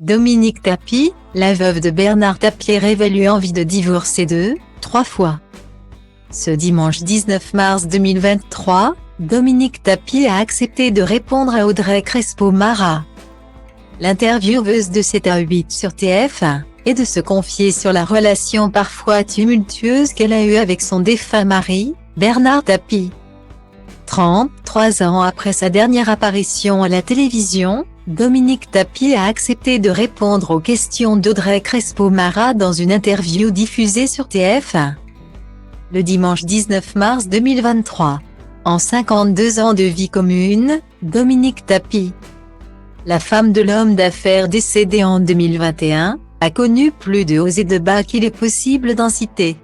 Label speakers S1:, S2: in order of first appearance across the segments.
S1: Dominique Tapie, la veuve de Bernard Tapie révèle envie de divorcer 2-3 fois. Ce dimanche 19 mars 2023, Dominique Tapie a accepté de répondre à Audrey Crespo-Mara, l'intervieweuse de 7 à 8 sur TF1, et de se confier sur la relation parfois tumultueuse qu'elle a eue avec son défunt mari, Bernard Tapie. 33 ans après sa dernière apparition à la télévision, Dominique Tapie a accepté de répondre aux questions d'Audrey Crespo-Mara dans une interview diffusée sur TF1. Le dimanche 19 mars 2023. En 52 ans de vie commune, Dominique Tapie, la femme de l'homme d'affaires décédé en 2021, a connu plus de hauts et de bas qu'il est possible d'en citer.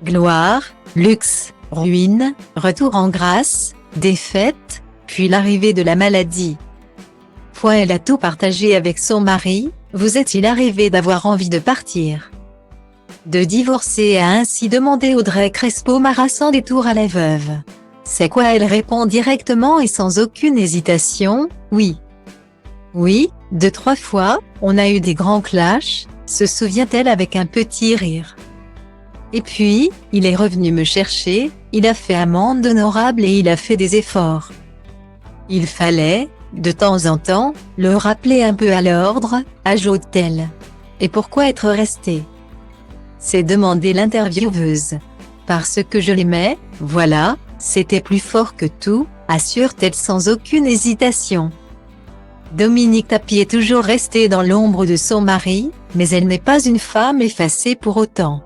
S1: Gloire, luxe, ruine, retour en grâce, défaite, puis l'arrivée de la maladie. Elle a tout partagé avec son mari. Vous est-il arrivé d'avoir envie de partir, de divorcer, a ainsi demandé Audrey Crespo-Mara sans détour à la veuve. C'est quoi? Elle répond directement et sans aucune hésitation, oui. Oui, 2-3 fois, on a eu des grands clashs, se souvient-elle avec un petit rire. Et puis, il est revenu me chercher, il a fait amende honorable et il a fait des efforts. Il fallait, de temps en temps, le rappeler un peu à l'ordre, ajoute-t-elle. Et pourquoi être resté? S'est demandé l'intervieweuse. Parce que je l'aimais, voilà, c'était plus fort que tout, assure-t-elle sans aucune hésitation. Dominique Tapie est toujours restée dans l'ombre de son mari, mais elle n'est pas une femme effacée pour autant.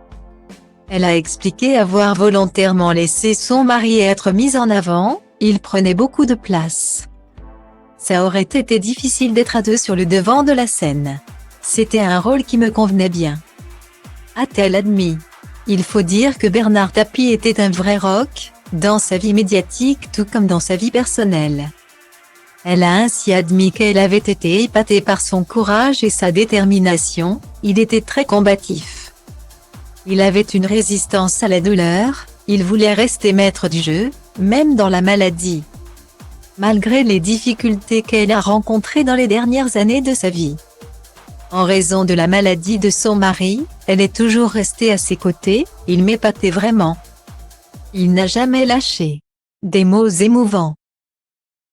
S1: Elle a expliqué avoir volontairement laissé son mari être mis en avant, il prenait beaucoup de place. Ça aurait été difficile d'être à deux sur le devant de la scène. C'était un rôle qui me convenait bien, a-t-elle admis. Il faut dire que Bernard Tapie était un vrai rock, dans sa vie médiatique tout comme dans sa vie personnelle. Elle a ainsi admis qu'elle avait été épatée par son courage et sa détermination, il était très combatif. Il avait une résistance à la douleur, il voulait rester maître du jeu, même dans la maladie. Malgré les difficultés qu'elle a rencontrées dans les dernières années de sa vie. En raison de la maladie de son mari, elle est toujours restée à ses côtés, il m'épatait vraiment. Il n'a jamais lâché. Des mots émouvants.